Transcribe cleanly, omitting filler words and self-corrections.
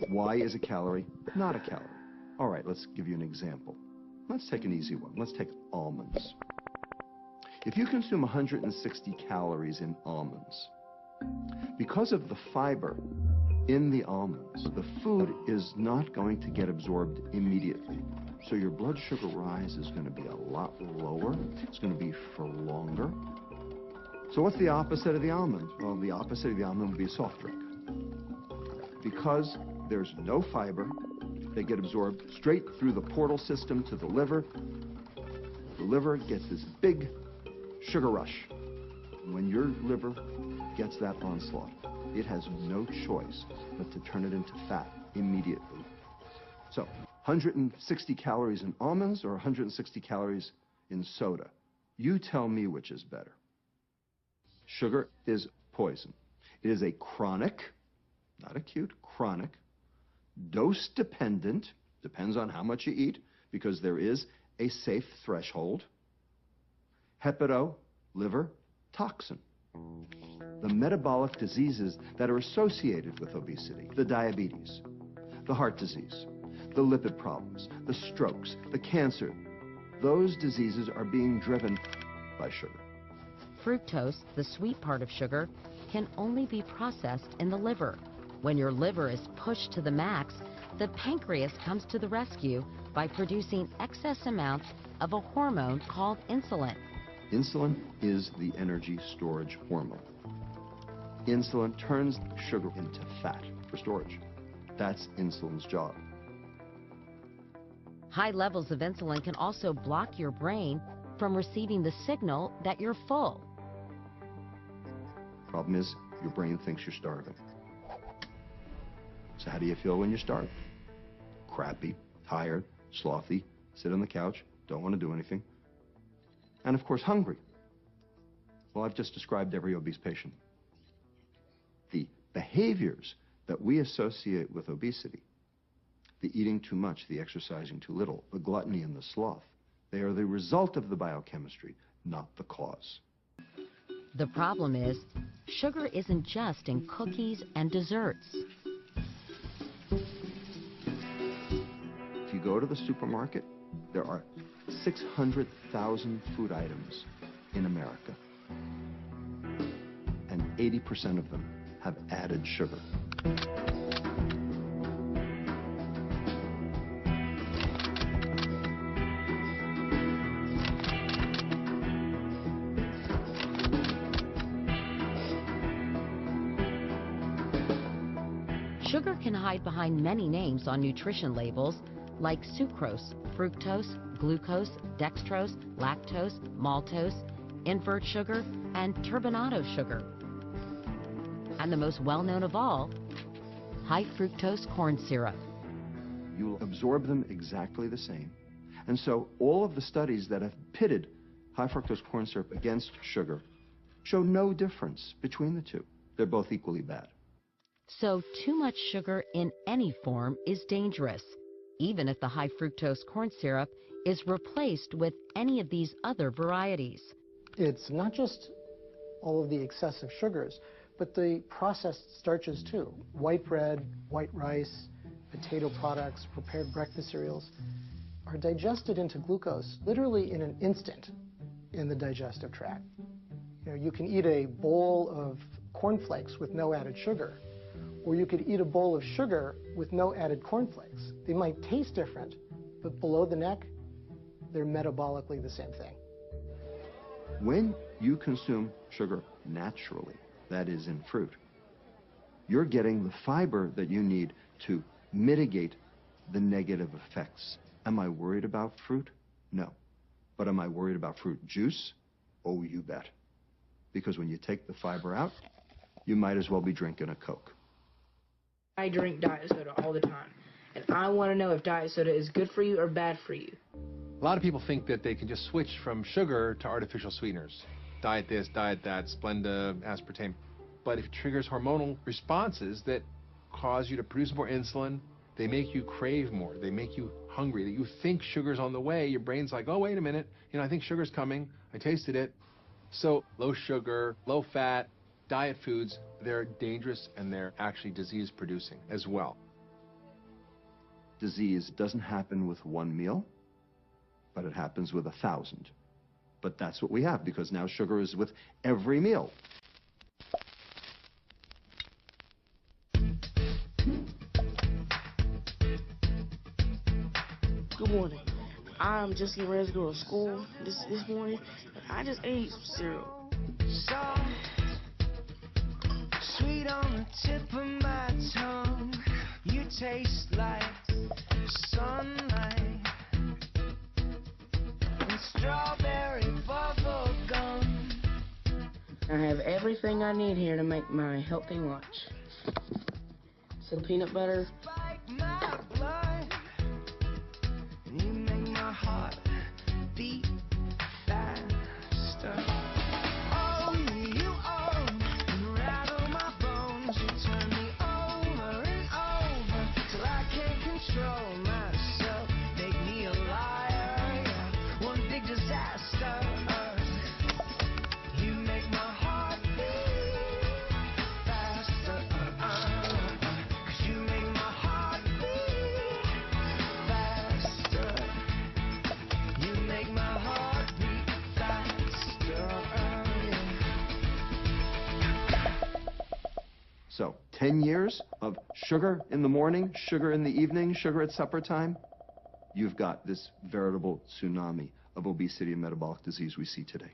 Why is a calorie not a calorie? All right, let's give you an example. Let's take an easy one. Let's take almonds. If you consume 160 calories in almonds, because of the fiber in the almonds, the food is not going to get absorbed immediately. So your blood sugar rise is going to be a lot lower. It's going to be for longer. So what's the opposite of the almond? Well, the opposite of the almond would be a soft drink. Because there's no fiber, they get absorbed straight through the portal system to the liver. The liver gets this big sugar rush. When your liver gets that onslaught, it has no choice but to turn it into fat immediately. So, 160 calories in almonds or 160 calories in soda? You tell me which is better. Sugar is poison. It is a chronic, not acute, chronic, dose-dependent, depends on how much you eat, because there is a safe threshold, hepatoliver toxin. The metabolic diseases that are associated with obesity, the diabetes, the heart disease, the lipid problems, the strokes, the cancer, those diseases are being driven by sugar. Fructose, the sweet part of sugar, can only be processed in the liver. When your liver is pushed to the max, the pancreas comes to the rescue by producing excess amounts of a hormone called insulin. Insulin is the energy storage hormone. Insulin turns sugar into fat for storage. That's insulin's job. High levels of insulin can also block your brain from receiving the signal that you're full. Problem is, your brain thinks you're starving. So how do you feel when you're starved? Crappy, tired, slothy, sit on the couch, don't want to do anything. And of course, hungry. Well, I've just described every obese patient. The behaviors that we associate with obesity, the eating too much, the exercising too little, the gluttony and the sloth, they are the result of the biochemistry, not the cause. The problem is, sugar isn't just in cookies and desserts. If you go to the supermarket, there are 600,000 food items in America, and 80% of them have added sugar. Sugar can hide behind many names on nutrition labels like sucrose, fructose, glucose, dextrose, lactose, maltose, invert sugar, and turbinado sugar. And the most well-known of all, high fructose corn syrup. You'll absorb them exactly the same. And so all of the studies that have pitted high fructose corn syrup against sugar show no difference between the two. They're both equally bad. So too much sugar in any form is dangerous, even if the high fructose corn syrup is replaced with any of these other varieties. It's not just all of the excessive sugars, but the processed starches too. White bread, white rice, potato products, prepared breakfast cereals are digested into glucose literally in an instant in the digestive tract. You know, you can eat a bowl of cornflakes with no added sugar, or you could eat a bowl of sugar with no added cornflakes. They might taste different, but below the neck, they're metabolically the same thing. When you consume sugar naturally, that is in fruit, you're getting the fiber that you need to mitigate the negative effects. Am I worried about fruit? No. But am I worried about fruit juice? Oh, you bet. Because when you take the fiber out, you might as well be drinking a Coke. I drink diet soda all the time, and I want to know if diet soda is good for you or bad for you. A lot of people think that they can just switch from sugar to artificial sweeteners. Diet this, diet that, Splenda, aspartame. But it triggers hormonal responses that cause you to produce more insulin. They make you crave more. They make you hungry. That you think sugar's on the way. Your brain's like, oh, wait a minute. You know, I think sugar's coming. I tasted it. So low sugar, low fat, diet foods, they're dangerous and they're actually disease producing as well. disease doesn't happen with one meal, but it happens with 1,000. But that's what we have, because now sugar is with every meal. Good morning. I'm just getting ready to go to school this morning, and I just ate some cereal. Sweet on the tip of my tongue, you taste like sunlight and strawberry bubble gum. I have everything I need here to make my healthy lunch. Some peanut butter. Spike my blood, and you make my heart beat faster. Oh, you own and rattle my bones. You turn me over and over till I can't control myself. Make me a liar, yeah. One big disaster. You make my heart beat faster. 'Cause you make my heart beat faster. You make my heart beat faster. So, 10 years of sugar in the morning, sugar in the evening, sugar at supper time, you've got this veritable tsunami of obesity and metabolic disease we see today.